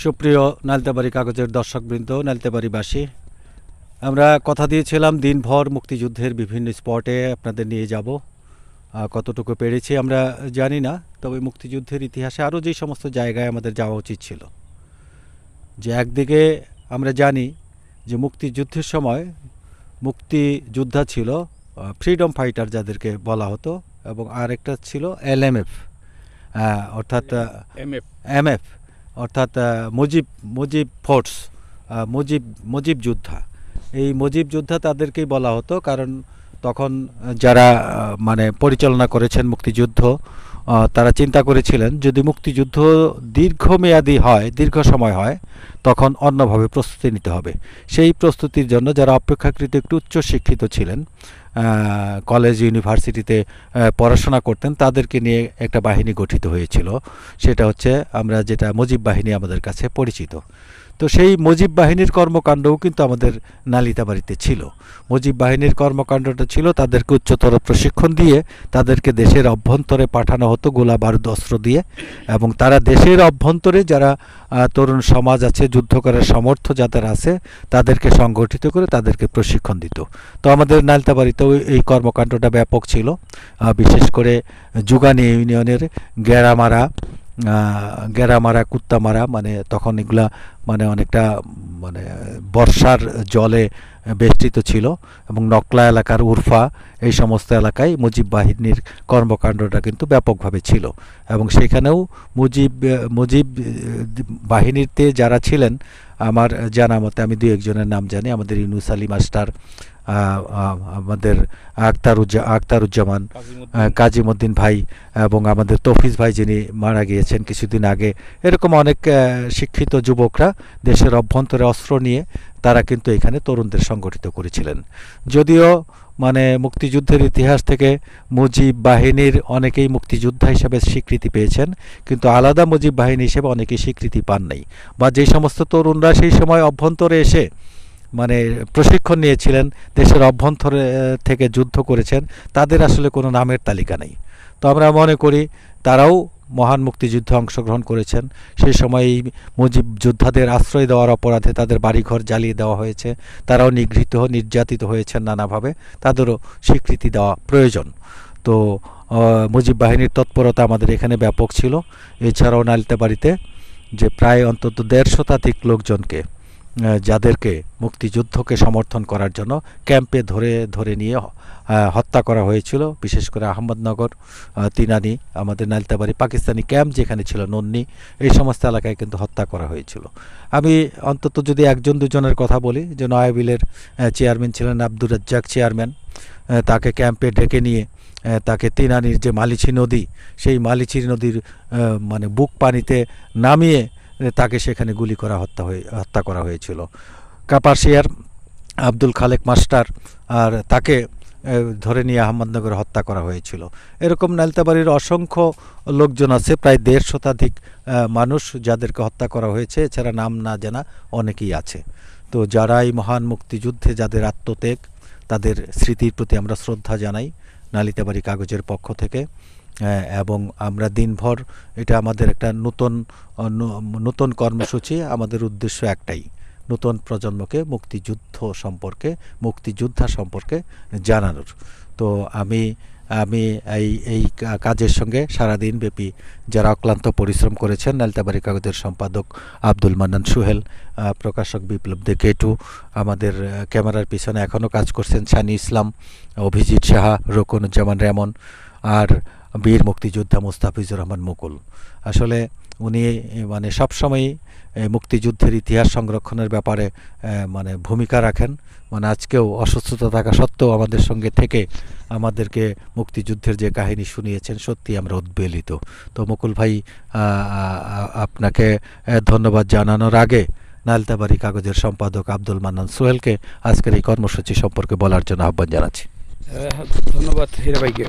সুপ্রিয় নালিতাবাড়ি কাগজের দর্শকবৃন্দ, নালিতাবাড়িবাসী, আমরা কথা দিয়েছিলাম দিনভর মুক্তিযুদ্ধের বিভিন্ন স্পটে আপনাদের নিয়ে যাব। কতটুকু পেরেছি আমরা জানি না, তবে মুক্তিযুদ্ধের ইতিহাসে আরও যে সমস্ত জায়গায় আমাদের যাওয়া উচিত ছিল, যে একদিকে আমরা জানি যে মুক্তিযুদ্ধের সময় মুক্তিযোদ্ধা ছিল ফ্রিডম ফাইটার যাদেরকে বলা হতো, এবং আরেকটা ছিল এলএমএফ অর্থাৎ এমএফ অর্থাৎ মুজিব ফোর্স, মুজিব যোদ্ধা। এই মুজিব যোদ্ধা তাদেরকেই বলা হতো, কারণ তখন যারা মানে পরিচালনা করেছেন মুক্তিযুদ্ধ, তারা চিন্তা করেছিলেন যদি মুক্তিযুদ্ধ দীর্ঘমেয়াদী হয়, দীর্ঘ সময় হয়, তখন অন্যভাবে প্রস্তুতি নিতে হবে। সেই প্রস্তুতির জন্য যারা অপেক্ষাকৃত একটু উচ্চশিক্ষিত ছিলেন, কলেজ ইউনিভার্সিটিতে পড়াশোনা করতেন, তাদেরকে নিয়ে একটা বাহিনী গঠিত হয়েছিল। সেটা হচ্ছে আমরা যেটা মুজিব বাহিনী আমাদের কাছে পরিচিত। তো সেই মুজিব বাহিনীর কর্মকাণ্ডও কিন্তু আমাদের নালিতাবাড়িতে ছিল। মুজিব বাহিনীর কর্মকাণ্ডটা ছিল তাদেরকে উচ্চতর প্রশিক্ষণ দিয়ে তাদেরকে দেশের অভ্যন্তরে পাঠানো হতো গোলা বারুদ অস্ত্র দিয়ে, এবং তারা দেশের অভ্যন্তরে যারা তরুণ সমাজ আছে, যুদ্ধ করার সামর্থ্য যাদের আছে, তাদেরকে সংগঠিত করে তাদেরকে প্রশিক্ষণ দিত। তো আমাদের নালিতাবাড়িতেও এই কর্মকাণ্ডটা ব্যাপক ছিল। বিশেষ করে যুগানী ইউনিয়নের গেরামারা কুত্তামারা, মানে তখন এগুলা মানে অনেকটা মানে বর্ষার জলে বেষ্টিত ছিল, এবং নকলা এলাকার উরফা, এই সমস্ত এলাকায় মুজিব বাহিনীর কর্মকাণ্ডটা কিন্তু ব্যাপকভাবে ছিল। এবং সেখানেও মুজিব বাহিনীতে যারা ছিলেন, আমার জানা মতে আমি দু একজনের নাম জানি। আমাদের ইউনুস আলী মাস্টার, আমাদের আখতারুজ্জামান, কাজিমউদ্দিন ভাই, এবং আমাদের তফিজ ভাই যিনি মারা গিয়েছেন কিছুদিন আগে। এরকম অনেক শিক্ষিত যুবকরা দেশের অভ্যন্তরে অস্ত্র নিয়ে তারা কিন্তু এখানে তরুণদের সংগঠিত করেছিলেন। যদিও মানে মুক্তিযুদ্ধের ইতিহাস থেকে মুজিব বাহিনীর অনেকেই মুক্তিযোদ্ধা হিসেবে স্বীকৃতি পেয়েছেন, কিন্তু আলাদা মুজিব বাহিনী হিসেবে অনেকেই স্বীকৃতি পান নাই। বা যে সমস্ত তরুণরা সেই সময় অভ্যন্তরে এসে মানে প্রশিক্ষণ নিয়েছিলেন, দেশের অভ্যন্তরে থেকে যুদ্ধ করেছেন, তাদের আসলে কোনো নামের তালিকা নেই। তো আমরা মনে করি তারাও মহান মুক্তিযুদ্ধে অংশগ্রহণ করেছেন। সেই সময় এই মুজিব যোদ্ধাদের আশ্রয় দেওয়ার অপরাধে তাদের বাড়িঘর জ্বালিয়ে দেওয়া হয়েছে, তারাও নিগৃহীত নির্যাতিত হয়েছেন নানাভাবে, তাদেরও স্বীকৃতি দেওয়া প্রয়োজন। তো মুজিব বাহিনীর তৎপরতা আমাদের এখানে ব্যাপক ছিল। এছাড়াও নালিতাবাড়িতে যে প্রায় অন্তত ১৫০ শতাধিক লোকজনকে, যাদেরকে মুক্তিযুদ্ধকে সমর্থন করার জন্য ক্যাম্পে ধরে নিয়ে হত্যা করা হয়েছিল, বিশেষ করে আহমদনগর, তিনানি, আমাদের নালিতাবাড়ি পাকিস্তানি ক্যাম্প যেখানে ছিল নন্নি, এই সমস্ত এলাকায় কিন্তু হত্যা করা হয়েছিল। আমি অন্তত যদি একজন দুজনের কথা বলি, যে নয়াবিলের চেয়ারম্যান ছিলেন আব্দুর রাজ্জাক চেয়ারম্যান, তাকে ক্যাম্পে ডেকে নিয়ে তাকে তিনানির যে মালিচি নদী, সেই মালিচি নদীর মানে বুক পানিতে নামিয়ে তাকে সেখানে গুলি করা হত্যা করা হয়েছিল। কাপাসিয়ার আব্দুল খালেক মাস্টার, আর তাকে ধরে নিয়ে আহমদনগরে হত্যা করা হয়েছিল। এরকম নালিতাবাড়ির অসংখ্য লোকজন আছে, প্রায় ১৫০ শতাধিক মানুষ যাদেরকে হত্যা করা হয়েছে। এছাড়া নাম না জানা অনেকেই আছে। তো যারা এই মহান মুক্তিযুদ্ধে যাদের আত্মত্যাগ, তাদের স্মৃতির প্রতি আমরা শ্রদ্ধা জানাই নালিতাবাড়ি কাগজের পক্ষ থেকে। এবং আমরা দিনভর, এটা আমাদের একটা নতুন কর্মসূচি। আমাদের উদ্দেশ্য একটাই, নতুন প্রজন্মকে মুক্তিযোদ্ধা সম্পর্কে জানানোর। তো আমি এই কাজের সঙ্গে সারাদিন ব্যাপী যারা অক্লান্ত পরিশ্রম করেছেন, নালিতাবাড়ি কাগজের সম্পাদক আব্দুল মান্নান সুহেল, প্রকাশক বিপ্লব দে কেটু, আমাদের ক্যামেরার পিছনে এখনও কাজ করছেন সানি ইসলাম, অভিজিৎ সাহা, রকুনুজ্জামান রেমন, আর বীর মুক্তিযোদ্ধা মুস্তাফিজুর রহমান মুকুল। আসলে উনি মানে সবসময়ই মুক্তিযুদ্ধের ইতিহাস সংরক্ষণের ব্যাপারে মানে ভূমিকা রাখেন। মানে আজকেও অসুস্থতা থাকা সত্ত্বেও আমাদের সঙ্গে থেকে আমাদেরকে মুক্তিযুদ্ধের যে কাহিনী শুনিয়েছেন, সত্যি আমরা উদ্বেলিত। তো মুকুল ভাই, আপনাকে ধন্যবাদ জানানোর আগে নালিতাবাড়ি কাগজের সম্পাদক আব্দুল মান্নান সোহেলকে আজকের এই কর্মসূচি সম্পর্কে বলার জন্য আহ্বান জানাচ্ছি। ধন্যবাদ হীরা ভাইকে।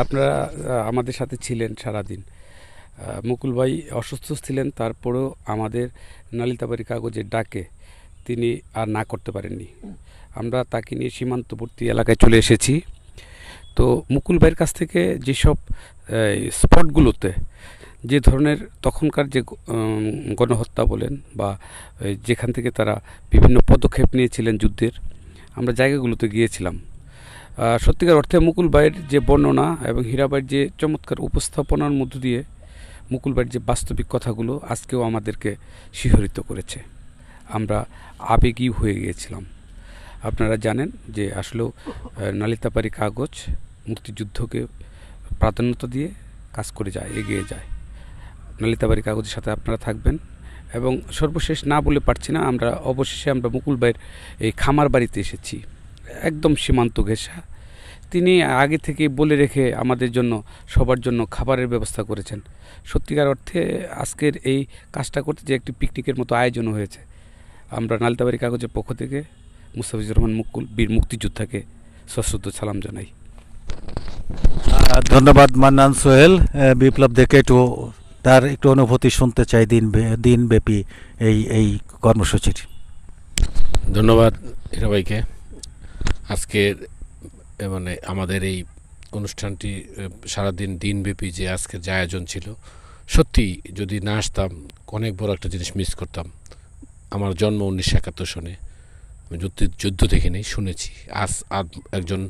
আপনারা আমাদের সাথে ছিলেন সারাদিন। মুকুল ভাই অসুস্থ ছিলেন, তারপরেও আমাদের নালিতাবাড়ি কাগজের ডাকে তিনি আর না করতে পারেননি। আমরা তাকে নিয়ে সীমান্তবর্তী এলাকায় চলে এসেছি। তো মুকুল ভাইয়ের কাছ থেকে যেসব স্পটগুলোতে যে ধরনের তখনকার যে গণহত্যা বলেন বা যেখান থেকে তারা বিভিন্ন পদক্ষেপ নিয়েছিলেন যুদ্ধের, আমরা জায়গাগুলোতে গিয়েছিলাম। সত্যিকার অর্থে মুকুল ভাইয়ের যে বর্ণনা এবং হীরাবাইয়ের যে চমৎকার উপস্থাপনার মধ্য দিয়ে মুকুল ভাইয়ের যে বাস্তবিক কথাগুলো আজকেও আমাদেরকে শিহরিত করেছে। আমরা আবেগী হয়ে গিয়েছিলাম। আপনারা জানেন যে আসলেও নালিতাবাড়ী কাগজ মুক্তিযুদ্ধকে প্রাধান্যতা দিয়ে কাজ করে যায়, এগিয়ে যায়। নালিতাবাড়ী কাগজের সাথে আপনারা থাকবেন। এবং সর্বশেষ না বলে পারছি না, অবশেষে আমরা মুকুল ভাইয়ের এই খামার বাড়িতে এসেছি, একদম সীমান্ত ঘেঁষা। তিনি আগে থেকে বলে রেখে আমাদের জন্য, সবার জন্য খাবারের ব্যবস্থা করেছেন। সত্যিকার অর্থে আজকের এই কাজটা করতে যে একটি পিকনিকের মতো আয়োজন হয়েছে। আমরা নালিতাবাড়ী কাগজের পক্ষ থেকে মুস্তাফিজুর রহমান মুকুল বীর মুক্তিযোদ্ধাকে সশ্রদ্ধ সালাম জানাই। ধন্যবাদ মান্নান সোহেল। বিপ্লব দেখে তার একটু অনুভূতি শুনতে চাই দিনব্যাপী এই কর্মসূচির। ধন্যবাদ হীরাবাইকে। আজকের মানে আমাদের এই অনুষ্ঠানটি সারাদিন দিনব্যাপী যে আজকের যে আয়োজন ছিল, সত্যি যদি না আসতাম অনেক বড় একটা জিনিস মিস করতাম। আমার জন্ম 1971 সনে, আমি যুদ্ধ দেখিনি, শুনেছি। আজ একজন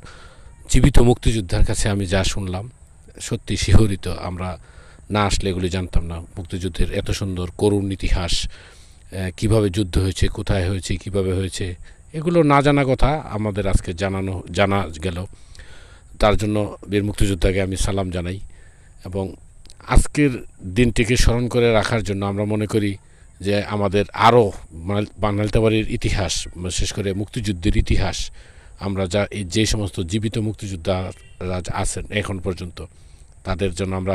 জীবিত মুক্তিযোদ্ধার কাছে আমি যা শুনলাম সত্যি শিহরিত। আমরা না আসলে এগুলি জানতাম না। মুক্তিযুদ্ধের এত সুন্দর করুণ ইতিহাস, কিভাবে যুদ্ধ হয়েছে, কোথায় হয়েছে, কিভাবে হয়েছে, এগুলো না জানা কথা আমাদের আজকে জানা গেল। তার জন্য বীর মুক্তিযোদ্ধাকে আমি সালাম জানাই। এবং আজকের দিনটিকে স্মরণ করে রাখার জন্য আমরা মনে করি যে আমাদের আরও নালিতাবাড়ীর ইতিহাস, বিশেষ করে মুক্তিযুদ্ধের ইতিহাস, আমরা যে সমস্ত জীবিত মুক্তিযোদ্ধারা আছেন এখন পর্যন্ত, তাদের জন্য আমরা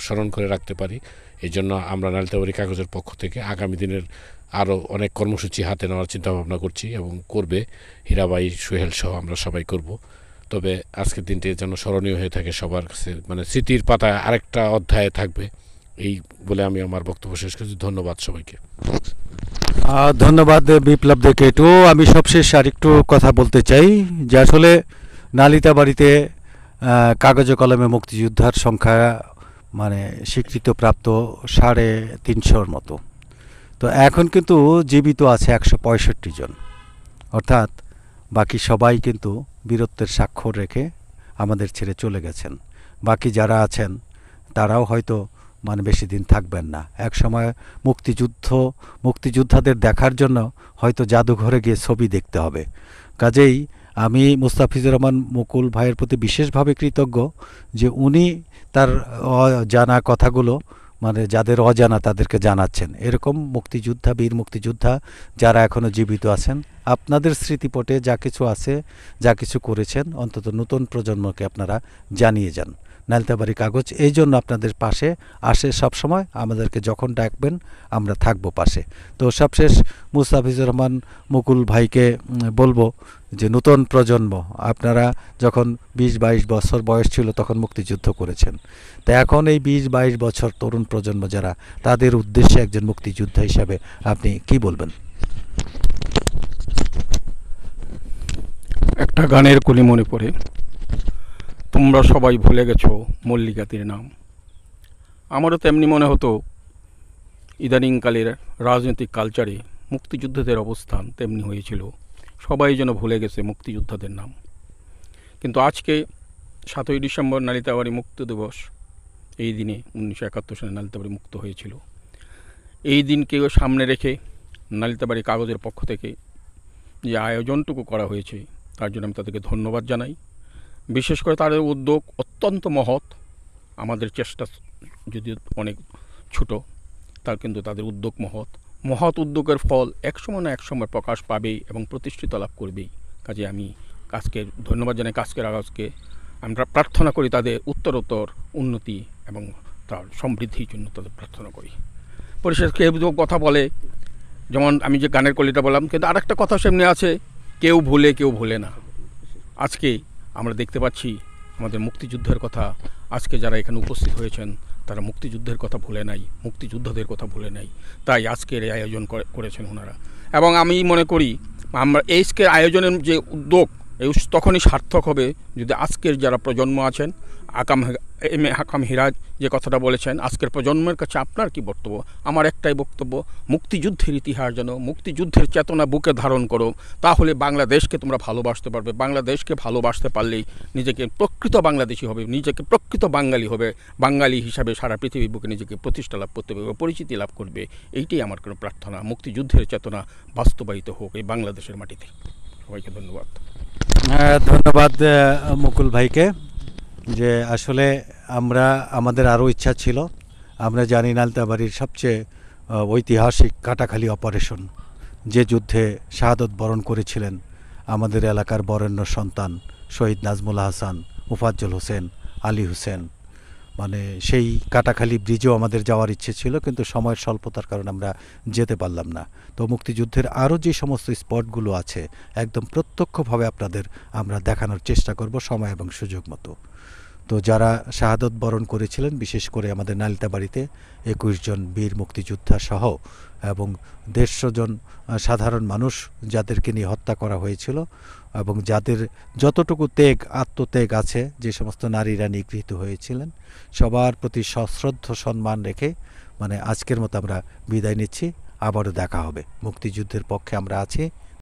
স্মরণ করে রাখতে পারি। এই জন্য আমরা নালিতাবাড়ী কাগজের পক্ষ থেকে আগামী দিনের আরও অনেক কর্মসূচি হাতে নেওয়ার চিন্তাভাবনা করছি এবং করবে হীরাবাই, সোহেল সহ আমরা সবাই করব। তবে আজকের দিনটি যেন স্মরণীয় হয়ে থাকে সবার কাছে, মানে স্মৃতির পাতায় আরেকটা অধ্যায়ে থাকবে, এই বলে আমি আমার বক্তব্য শেষ করছি। ধন্যবাদ সবাইকে। ধন্যবাদ বিপ্লব দেখে। আমি সবশেষ আরেকটু কথা বলতে চাই যে আসলে নালিতাবাড়ীতে কাগজে কলমে মুক্তিযোদ্ধার সংখ্যা মানে স্বীকৃতপ্রাপ্ত 350 মতো। তো এখন কিন্তু জীবিত আছে 165 জন, অর্থাৎ বাকি সবাই কিন্তু বীরত্বের স্বাক্ষর রেখে আমাদের ছেড়ে চলে গেছেন। বাকি যারা আছেন তারাও হয়তো মানে বেশি দিন থাকবেন না। এক সময় মুক্তিযোদ্ধাদের দেখার জন্য হয়তো জাদুঘরে গিয়ে ছবি দেখতে হবে। কাজেই আমি মুস্তাফিজুর রহমান মুকুল ভাইয়ের প্রতি বিশেষভাবে কৃতজ্ঞ যে উনি তার জানা কথাগুলো মানে যাদের অজানা তাদেরকে জানাচ্ছেন। এরকম বীর মুক্তিযোদ্ধা যারা এখনও জীবিত আছেন, আপনাদের স্মৃতিপটে যা কিছু আছে, যা কিছু করেছেন, অন্তত নতুন প্রজন্মকে আপনারা জানিয়ে যান। নালিতাবাড়ী কাগজ এই জন্য আপনাদের পাশে আসে সবসময়, আমাদেরকে যখন ডাকবেন আমরা থাকবো পাশে। তো সবশেষ মুস্তাফিজুর রহমান মুকুল ভাইকে বলবো যে নতুন প্রজন্ম, আপনারা যখন 20-22 বছর বয়স ছিল তখন মুক্তিযুদ্ধ করেছেন, তা এখন এই 20-22 বছর তরুণ প্রজন্ম যারা, তাদের উদ্দেশ্যে একজন মুক্তিযোদ্ধা হিসাবে আপনি কি বলবেন? একটা গানের কলি মনে পড়ে, তোমরা সবাই ভুলে গেছো মল্লিকাতির নাম। আমারও তেমনি মনে হতো ইদানিংকালের রাজনৈতিক কালচারে মুক্তিযুদ্ধদের অবস্থান তেমনি হয়েছিল, সবাই যেন ভুলে গেছে মুক্তিযোদ্ধাদের নাম। কিন্তু আজকে 7ই ডিসেম্বর নালিতাবাড়ী মুক্তি দিবস। এই দিনে 1971 সালে নালিতাবাড়ী মুক্ত হয়েছিল। এই দিনকে সামনে রেখে নালিতাবাড়ী কাগজের পক্ষ থেকে যে আয়োজনটুকু করা হয়েছে তার জন্য আমি তাদেরকে ধন্যবাদ জানাই। বিশেষ করে তাদের উদ্যোগ অত্যন্ত মহৎ। আমাদের চেষ্টা যদিও অনেক ছোট, তার কিন্তু তাদের উদ্যোগ মহৎ উদ্যোগের ফল একসময় না একসময় প্রকাশ পাবেই এবং প্রতিষ্ঠিত লাভ করবেই। কাজে আমি কাজকের ধন্যবাদ জানাই। কাজকে আমরা প্রার্থনা করি তাদের উত্তরোত্তর উন্নতি এবং তার সমৃদ্ধির জন্য তাদের প্রার্থনা করি। পরিশেষ কেউ কথা বলে, যেমন আমি যে গানের কলিটা বললাম, কিন্তু আরেকটা কথা সেমনি আছে, কেউ ভুলে না। আজকে আমরা দেখতে পাচ্ছি আমাদের মুক্তিযুদ্ধের কথা, আজকে যারা এখানে উপস্থিত হয়েছেন তারা মুক্তিযুদ্ধের কথা ভুলে নাই, মুক্তিযোদ্ধাদের কথা ভুলে নাই। তাই আজকের এই আয়োজন করেছেন ওনারা। এবং আমি মনে করি আমরা আজকের আয়োজনের যে উদ্যোগ, তখনই সার্থক হবে যদি আজকের যারা প্রজন্ম আছেন, হাকাম হিরাজ যে কথাটা বলেছেন, আজকের প্রজন্মের কাছে আপনার কি বক্তব্য? আমার একটাই বক্তব্য, মুক্তিযুদ্ধের ইতিহাস জানো, মুক্তিযুদ্ধের চেতনা বুকে ধারণ করো, তাহলে বাংলাদেশকে তোমরা ভালোবাসতে পারবে। বাংলাদেশকে ভালোবাসতে পারলেই নিজেকে প্রকৃত বাংলাদেশি হবে, নিজেকে প্রকৃত বাঙালি হবে, বাঙালি হিসাবে সারা পৃথিবীর বুকে নিজেকে প্রতিষ্ঠা লাভ করতে পারবে, পরিচিতি লাভ করবে। এইটাই আমার কোনো প্রার্থনা, মুক্তিযুদ্ধের চেতনা বাস্তবায়িত হোক এই বাংলাদেশের মাটিতে। সবাইকে ধন্যবাদ। ধন্যবাদ মুকুল ভাইকে। যে আসলে আমাদের আরও ইচ্ছা ছিল, আমরা জানি নালিতাবাড়ির সবচেয়ে ঐতিহাসিক কাটাখালী অপারেশন, যে যুদ্ধে শাহাদত বরণ করেছিলেন আমাদের এলাকার বরেণ্য সন্তান শহীদ নাজমুল হাসান, মুফাজ্জল হোসেন, আলী হোসেন, মানে সেই কাটাখালী ব্রিজেও আমাদের যাওয়ার ইচ্ছে ছিল, কিন্তু সময়ের স্বল্পতার কারণে আমরা যেতে পারলাম না। তো মুক্তিযুদ্ধের আরও যে সমস্ত স্পটগুলো আছে একদম প্রত্যক্ষভাবে আপনাদের আমরা দেখানোর চেষ্টা করব সময় এবং সুযোগ মতো। তো যারা শাহাদত বরণ করেছিলেন, বিশেষ করে আমাদের নালিতাবাড়িতে 21 জন বীর মুক্তিযোদ্ধা সহ এবং 150 জন সাধারণ মানুষ যাদেরকে নিয়ে হত্যা করা হয়েছিল, এবং যাদের যতটুকু আত্মত্যাগ আছে, যে সমস্ত নারীরা নিগৃহীত হয়েছিলেন, সবার প্রতি সশ্রদ্ধ সম্মান রেখে আজকের মতো আমরা বিদায় নিচ্ছি। আবারও দেখা হবে। মুক্তিযুদ্ধের পক্ষে আমরা আছি।